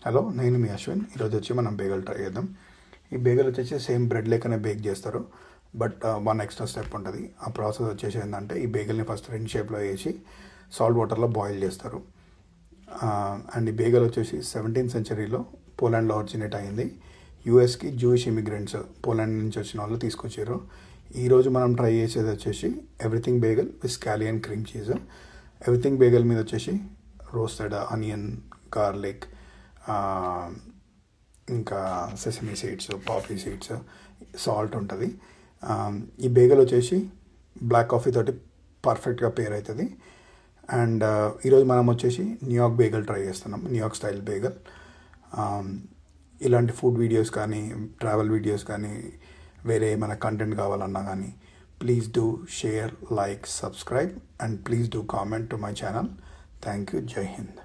Hello, నేను మీ అశ్విన్. ఈరోజు వచ్చి మనం బేగల్ ట్రై చేద్దాం. ఈ బేగల్ వచ్చేసి సేమ్ బ్రెడ్ లెక్కనే బేక్ చేస్తారు, బట్ వన్ ఎక్స్ట్రా స్టెప్ ఉంటుంది. ఆ ప్రాసెస్ వచ్చేసి ఏంటంటే, ఈ బేగల్ని ఫస్ట్ రింగ్ షేప్లో వేసి సాల్ట్ వాటర్లో బాయిల్ చేస్తారు. అండ్ ఈ బేగల్ వచ్చేసి 17th సెంచరీలో పోలాండ్లో ఒరిజినేట్ అయింది. యూఎస్కి జూయిష్ ఇమిగ్రెంట్స్ పోలాండ్ నుంచి వచ్చిన వాళ్ళు తీసుకొచ్చారు. ఈరోజు మనం ట్రై చేసేది వచ్చేసి everything bagel with scallion cream cheese. Everything bagel మీద వచ్చేసి రోస్టెడ్ ఆనియన్, గార్లిక్, ఇంకా sesame seeds, poppy seeds, salt ఉంటుంది. ఈ బేగల్ వచ్చేసి బ్లాక్ కాఫీ తోటి పర్ఫెక్ట్గా పేర్ అవుతుంది. అండ్ ఈరోజు మనం వచ్చేసి న్యూయార్క్ బేగల్ ట్రై చేస్తున్నాం, న్యూయార్క్ స్టైల్ బేగల్. ఇలాంటి ఫుడ్ వీడియోస్ కానీ, ట్రావెల్ వీడియోస్ కానీ, వేరే ఏమైనా కంటెంట్ కావాలన్నా కానీ, please do share, like, subscribe, and please do comment to my channel. Thank you. జై హింద్.